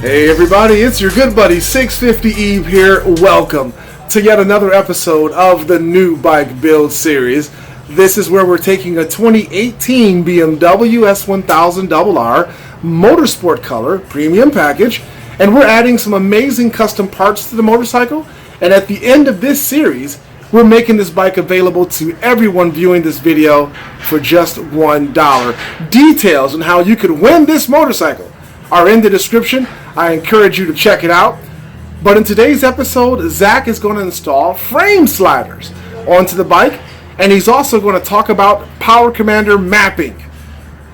Hey everybody, it's your good buddy 650 Eve here. Welcome to yet another episode of the new bike build series. This is where we're taking a 2018 BMW S1000RR motorsport color premium package, and we're adding some amazing custom parts to the motorcycle. And at the end of this series, we're making this bike available to everyone viewing this video for just $1. Details on how you could win this motorcycle are in the description. I encourage you to check it out. But in today's episode, Zack is going to install frame sliders onto the bike, and he's also going to talk about Power Commander mapping.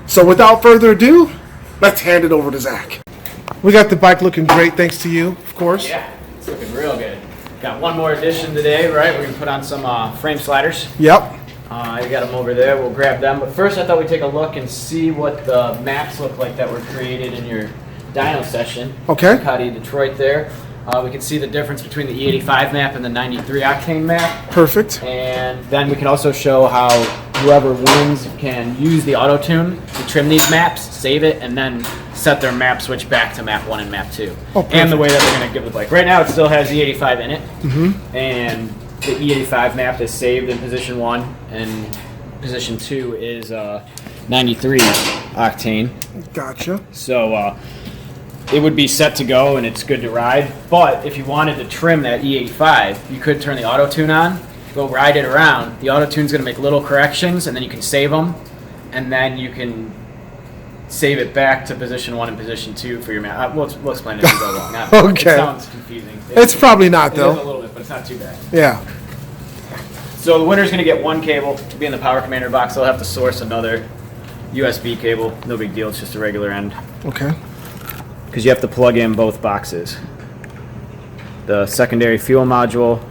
So without further ado, let's hand it over to Zack. We got the bike looking great thanks to you, of course. Yeah, it's looking real good. Got one more addition today, right? We're going to put on some frame sliders. Yep. I got them over there. We'll grab them. But first I thought we'd take a look and see what the maps look like that were created in your dyno session. Okay. Ducati Detroit there. We can see the difference between the E85 map and the 93 octane map. Perfect. And then we can also show how whoever wins can use the auto tune to trim these maps, save it, and then set their map switch back to map 1 and map 2. Oh, and the way that we're going to give the bike. Right now it still has E85 in it. And the E85 map is saved in position 1, and position 2 is 93 octane. Gotcha. So it would be set to go and it's good to ride. But if you wanted to trim that E85, you could turn the auto tune on, go ride it around. The auto tune's going to make little corrections, and then you can save them, and then you can save it back to position 1 and position 2 for your map. We'll explain it as we go along. Okay. It sounds confusing. It's probably not, though. It is a little bit, but it's not too bad. Yeah. So the winner's going to get one cable to be in the Power Commander box. They'll have to source another USB cable. No big deal. It's just a regular end. Okay. Because you have to plug in both boxes. The secondary fuel module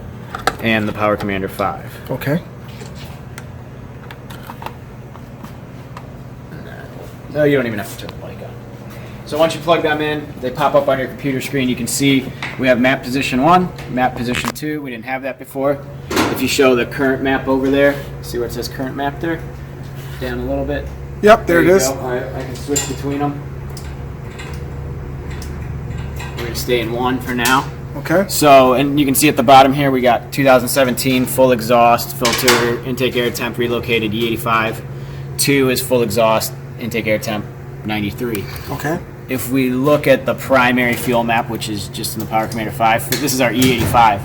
and the Power Commander 5. Okay. No, you don't even have to turn the bike on. So once you plug them in, they pop up on your computer screen. You can see we have map position 1, map position 2. We didn't have that before. If you show the current map over there, see where it says current map there? Down a little bit. Yep, there it is. All right, I can switch between them. We're going to stay in 1 for now. Okay. So, and you can see at the bottom here, we got 2017 full exhaust, filter, intake air temp, relocated E85. 2 is full exhaust, intake air temp, 93. Okay. If we look at the primary fuel map, which is just in the Power Commander 5, this is our E85.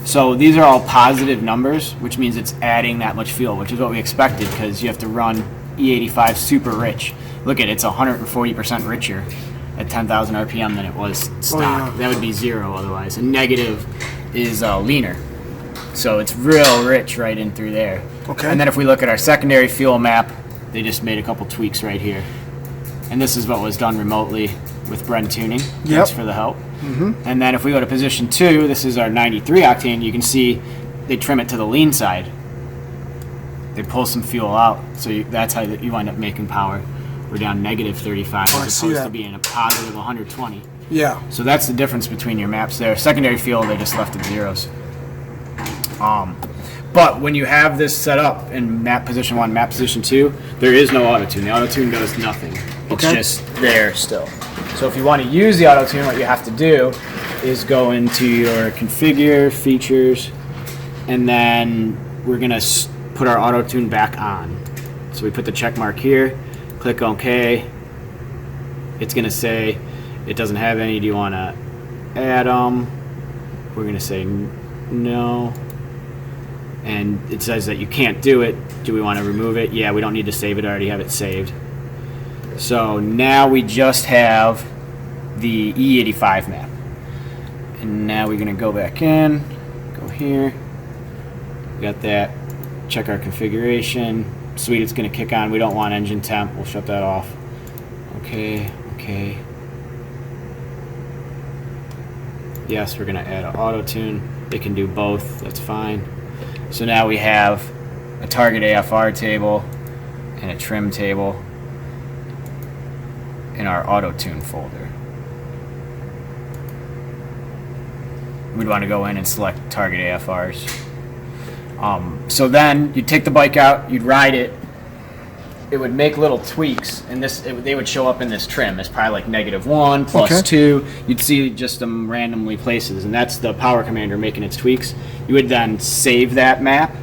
So these are all positive numbers, which means it's adding that much fuel, which is what we expected, because you have to run E85 super rich. Look at it, it's 140% richer at 10,000 RPM than it was stock. Oh, yeah. That would be 0 otherwise. And negative is leaner. So it's real rich right in through there. Okay. And then if we look at our secondary fuel map, they just made a couple tweaks right here. And this is what was done remotely with Bren Tuning. Yep. Thanks for the help. And then if we go to position 2, this is our 93 octane. You can see they trim it to the lean side. They pull some fuel out, so that's how you wind up making power. We're down negative 35 as opposed to being a positive 120. Yeah. So that's the difference between your maps there. Secondary fuel, they just left at zeros. But when you have this set up in map position 1, map position 2, there is no auto tune. The auto tune does nothing. It's just there still. So if you want to use the auto tune, what you have to do is go into your configure, features, and then we're going to put our auto tune back on. So we put the check mark here, click OK. It's going to say it doesn't have any. Do you want to add them? We're going to say no. And it says that you can't do it. Do we want to remove it? Yeah, we don't need to save it. I already have it saved. So now we just have the E85 map. And now we're going to go back in, go here. We got that. Check our configuration. Sweet, it's going to kick on. We don't want engine temp. We'll shut that off. Okay, okay. Yes, we're going to add an auto tune. It can do both. That's fine. So now we have a target AFR table and a trim table in our auto tune folder. We'd want to go in and select target AFRs. So then you'd take the bike out, you'd ride it, it would make little tweaks, and they would show up in this trim. It's probably like -1, +2. You'd see just them randomly places, and that's the Power Commander making its tweaks. You would then save that map,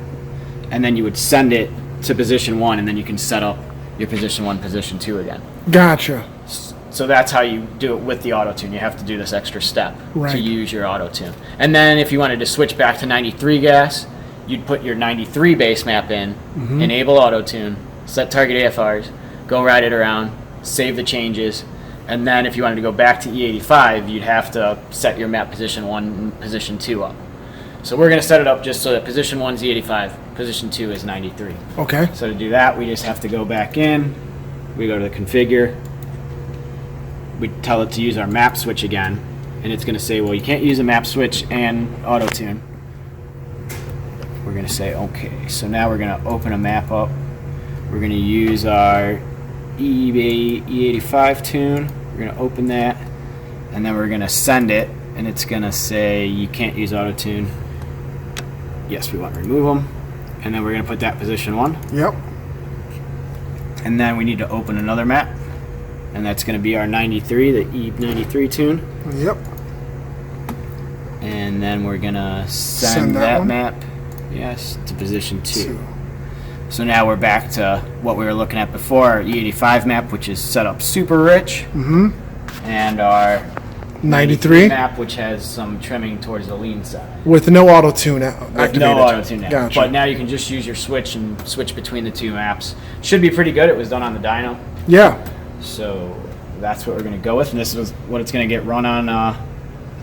and then you would send it to position 1, and then you can set up your position 1, position 2 again. Gotcha. So that's how you do it with the auto tune. You have to do this extra step Right. to use your auto tune. And then if you wanted to switch back to 93 gas, you'd put your 93 base map in, enable auto tune, set target AFRs, go ride it around, save the changes, and then if you wanted to go back to E85, you'd have to set your map position 1 and position 2 up. So we're going to set it up just so that position 1 is E85, position 2 is 93. Okay. So to do that, we just have to go back in, we go to the configure, we tell it to use our map switch again, and it's going to say, well, you can't use a map switch and auto tune. We're going to say okay. So now we're going to open a map up. We're going to use our E85 tune. We're going to open that, and then we're going to send it, and it's going to say you can't use auto tune. Yes, we want to remove them, and then we're going to put that position 1. Yep. And then we need to open another map, and that's going to be our 93, the E93 tune. Yep. And then we're going to send that one. map, yes, to position 2. So now we're back to what we were looking at before, our E85 map, which is set up super rich, and our 93 map, which has some trimming towards the lean side. with no auto tune activated. No auto tune now. Gotcha. But now you can just use your switch and switch between the two maps. Should be pretty good. It was done on the dyno. Yeah. So that's what we're going to go with, and this is what it's going to get run on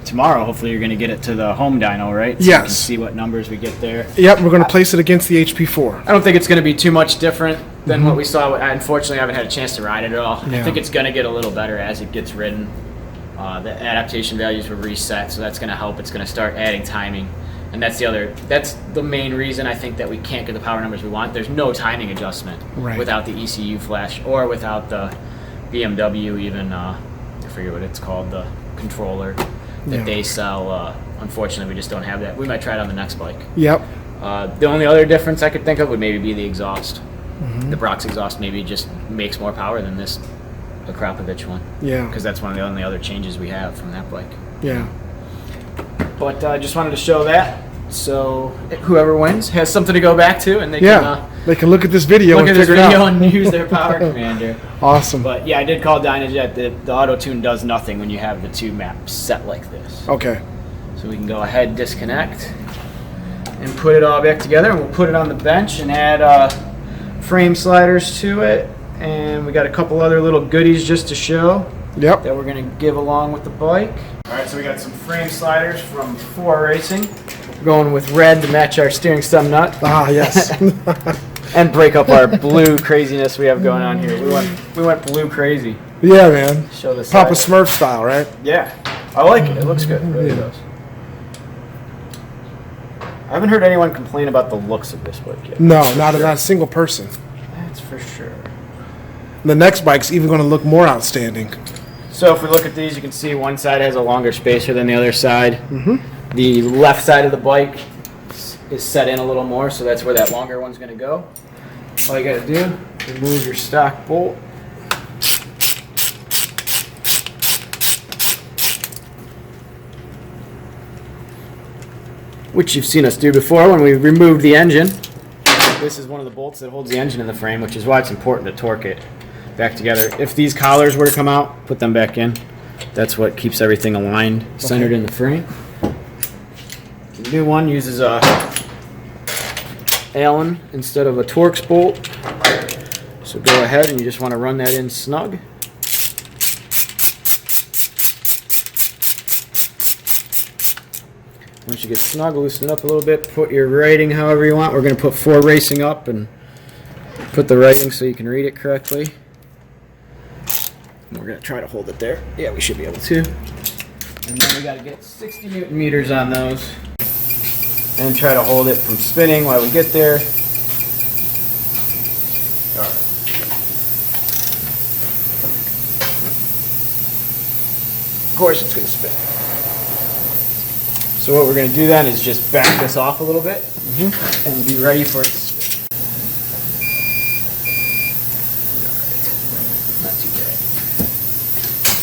tomorrow. Hopefully you're going to get it to the home dyno, right? So Yes. you can see what numbers we get there. Yep, we're going to place it against the HP4. I don't think it's going to be too much different than what we saw. Unfortunately, I haven't had a chance to ride it at all. Yeah. I think it's going to get a little better as it gets ridden. The adaptation values were reset, so that's going to help. It's going to start adding timing. And that's the main reason I think that we can't get the power numbers we want. There's no timing adjustment without the ECU flash or without the BMW even, I forget what it's called, the controller that they sell. Unfortunately, we just don't have that. We might try it on the next bike. Yep. The only other difference I could think of would maybe be the exhaust. The Brock's exhaust maybe just makes more power than this Akrapovic one. Yeah. Because that's one of the only other changes we have from that bike. Yeah. But I just wanted to show that, so whoever wins has something to go back to, and they They can look at this video look and at this figure it video out. and use their Power Commander. Awesome. But yeah, I did call DynoJet. The auto tune does nothing when you have the two maps set like this. Okay. So we can go ahead, disconnect, and put it all back together, and we'll put it on the bench and add frame sliders to it. And we got a couple other little goodies just to show Yep. that we're going to give along with the bike. All right, so we got some frame sliders from 4 Racing. We're going with red to match our steering stem nut. Ah, yes. And break up our blue craziness we have going on here. We went blue crazy. Yeah, man. Show this Papa Smurf style, right? Yeah, I like it. It looks good. It really does. I haven't heard anyone complain about the looks of this bike yet. No, not a single person. That's for sure. The next bike's even going to look more outstanding. So if we look at these, you can see one side has a longer spacer than the other side. The left side of the bike is set in a little more, so that's where that longer one's going to go. All you got to do, remove your stock bolt. Which you've seen us do before when we removed the engine. This is one of the bolts that holds the engine in the frame, which is why it's important to torque it back together. If these collars were to come out, put them back in. That's what keeps everything aligned, centered in the frame. The new one uses a Allen instead of a Torx bolt. So go ahead and you just want to run that in snug. Once you get snug, loosen it up a little bit, put your writing however you want. We're going to put 4 Racing up and put the writing so you can read it correctly. And we're going to try to hold it there. Yeah, we should be able to. And then we got to get 60 Newton meters on those and try to hold it from spinning while we get there. All right. Of course it's going to spin. So what we're going to do then is just back this off a little bit and be ready for it to spin.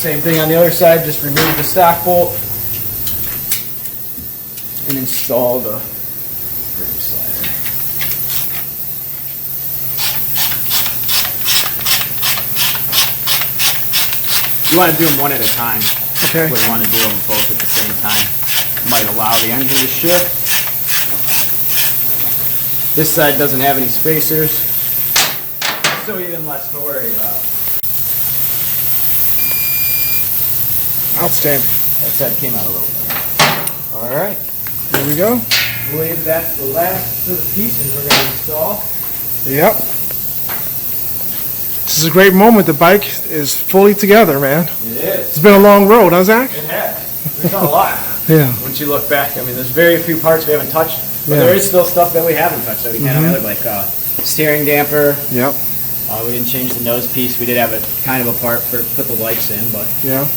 Same thing on the other side, just remove the stock bolt and install the brake slider. You want to do them one at a time. Okay. You wouldn't want to do them both at the same time. Might allow the engine to shift. This side doesn't have any spacers, so even less to worry about. Outstanding. That side came out a little bit. All right. There we go. I believe that's the last of the pieces we're going to install. Yep. This is a great moment. The bike is fully together, man. It is. It's been a long road, huh, Zach? It has. We've done a lot. Yeah. Once you look back, I mean, there's very few parts we haven't touched, but Yeah. there is still stuff that we haven't touched that we can on the other, like steering damper. Yep. We didn't change the nose piece. We did have it kind of a part for put the lights in, but Yeah.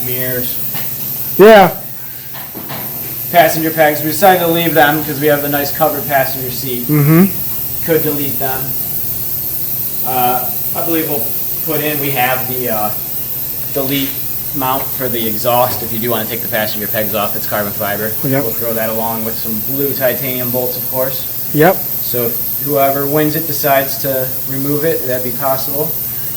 mirrors, Yeah. passenger pegs. We decided to leave them because we have the nice covered passenger seat. Mm-hmm. Could delete them. I believe we'll put in. We have the delete mount for the exhaust. If you do want to take the passenger pegs off, it's carbon fiber. Yep. We'll throw that along with some blue titanium bolts, of course. Yep. So if whoever wins it decides to remove it, that'd be possible.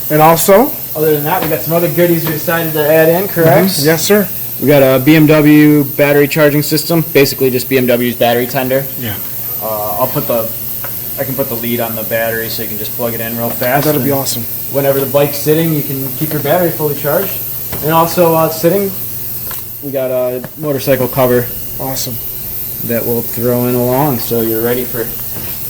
And also, Other than that, we got some other goodies we decided to add in, correct? yes, sir. We got a BMW battery charging system, basically just BMW's battery tender. Yeah. I can put the lead on the battery so you can just plug it in real fast. That'll be and awesome. Whenever the bike's sitting, you can keep your battery fully charged. And also sitting, we got a motorcycle cover Awesome. that we'll throw in along, so you're ready for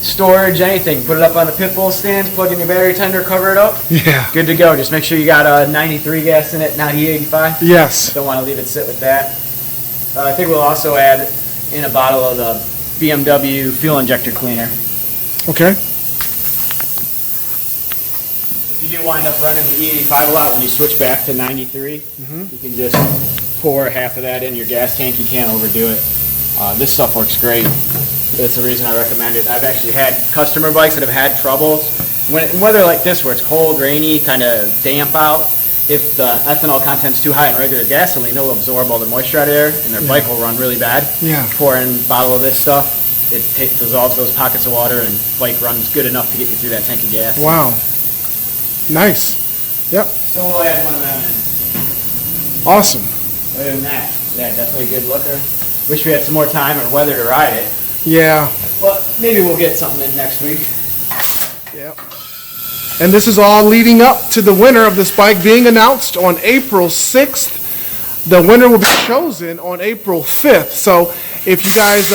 storage, anything. Put it up on the pit bull stands, plug in your battery tender, cover it up. Yeah. Good to go. Just make sure you got a 93 gas in it, not E85. Yes. Don't want to leave it sit with that. I think we'll also add in a bottle of the BMW fuel injector cleaner. Okay. If you do wind up running the E85 a lot, when you switch back to 93, you can just pour half of that in your gas tank. You can't overdo it. This stuff works great. That's the reason I recommend it. I've actually had customer bikes that have had troubles. In weather like this, where it's cold, rainy, kind of damp out, if the ethanol content's too high in regular gasoline, it'll absorb all the moisture out of there, and their bike will run really bad. Yeah. Pour in a bottle of this stuff, it dissolves those pockets of water, and bike runs good enough to get you through that tank of gas. Wow. Nice. Yep. So we'll add one of them in. Awesome. Other than that, yeah, definitely a good looker. Wish we had some more time or weather to ride it. Yeah. But maybe we'll get something in next week. Yep. And this is all leading up to the winner of this bike being announced on April 6th. The winner will be chosen on April 5th. So if you guys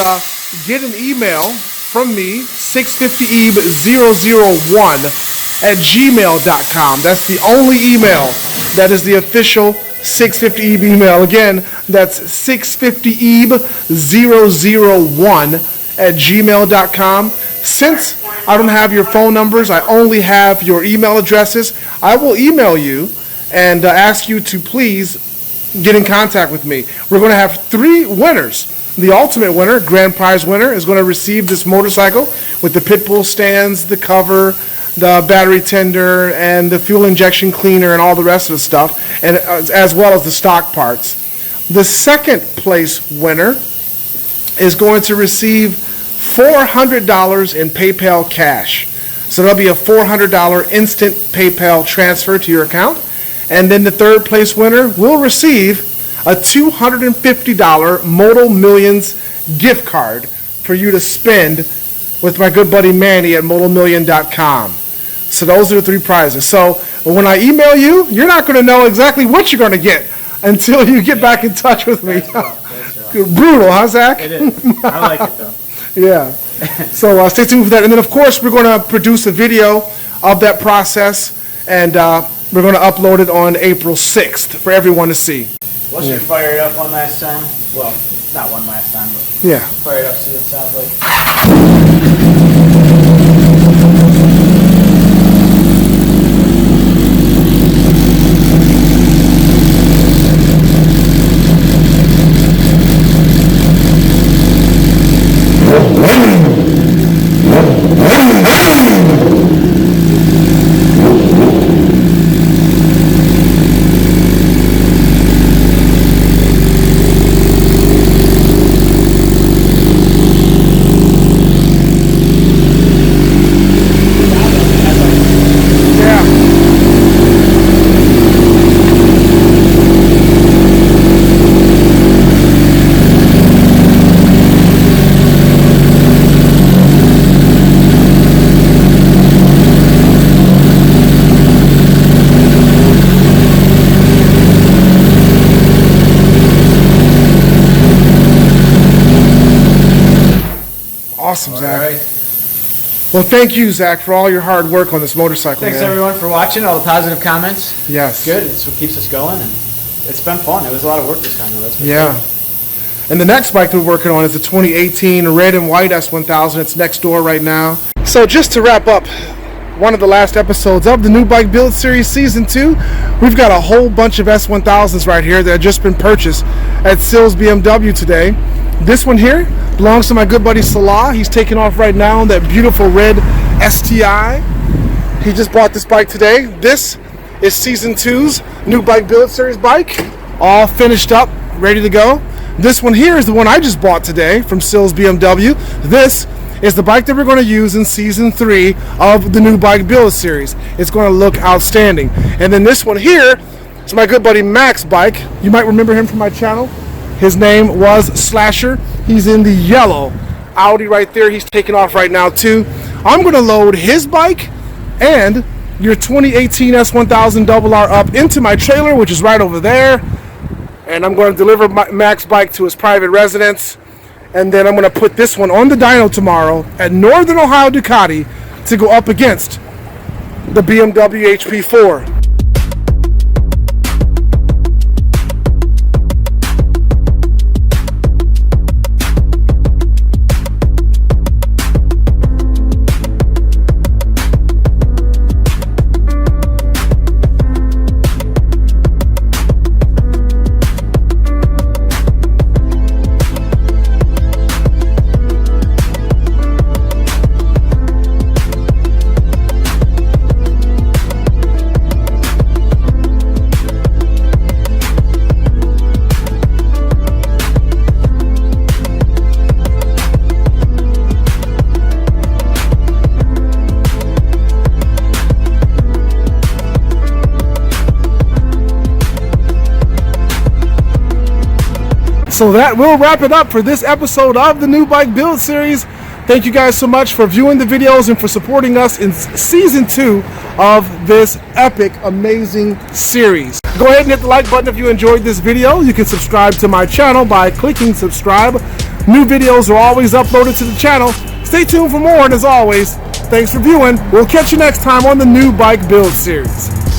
get an email from me, 650ebe001@gmail.com. That's the only email that is the official 650ebe email. Again, that's 650ebe001@gmail.com. Since I don't have your phone numbers, I only have your email addresses, I will email you and ask you to please get in contact with me. We're going to have 3 winners. The ultimate winner, grand prize winner, is going to receive this motorcycle with the pit bull stands, the cover, the battery tender, and the fuel injection cleaner, and all the rest of the stuff, and as well as the stock parts. The second place winner is going to receive $400 in PayPal cash. So there'll be a $400 instant PayPal transfer to your account. And then the third place winner will receive a $250 Moto Millions gift card for you to spend with my good buddy Manny at motomillion.com. So those are the 3 prizes. So when I email you, you're not going to know exactly what you're going to get until you get back in touch with me. That's rough. Brutal, huh, Zach? It is. I like it, though. Yeah. So stay tuned for that. And then, of course, we're going to produce a video of that process, and we're going to upload it on April 6th for everyone to see. Once you fire it up one last time, well, not one last time, but Yeah. fire it up, see what it sounds like. Awesome, Zach. All right. Well, thank you, Zach, for all your hard work on this motorcycle. Thanks, man. everyone, for watching. All the positive comments. Yes. Good. It's what keeps us going. And it's been fun. It was a lot of work this time, though. That's yeah. And the next bike we're working on is the 2018 red and white S1000. It's next door right now. So just to wrap up one of the last episodes of the New Bike Build Series Season 2, we've got a whole bunch of S1000s right here that have just been purchased at Sills BMW today. This one here belongs to my good buddy Salah. He's taking off right now on that beautiful red STI. He just bought this bike today. This is Season 2's New Bike Build Series bike, all finished up, ready to go. This one here is the one I just bought today from Sills BMW. This is the bike that we're going to use in Season 3 of the New Bike Build Series. It's going to look outstanding. And then this one here is my good buddy Mac's bike. You might remember him from my channel. His name was Slasher. He's in the yellow Audi right there. He's taking off right now too. I'm going to load his bike and your 2018 S1000RR up into my trailer, which is right over there. And I'm going to deliver Mac's bike to his private residence. And then I'm going to put this one on the dyno tomorrow at Northern Ohio Ducati to go up against the BMW HP4. So that will wrap it up for this episode of the New Bike Build Series. Thank you guys so much for viewing the videos and for supporting us in Season 2 of this epic, amazing series. Go ahead and hit the like button if you enjoyed this video. You can subscribe to my channel by clicking subscribe. New videos are always uploaded to the channel. Stay tuned for more, and as always, thanks for viewing. We'll catch you next time on the New Bike Build Series.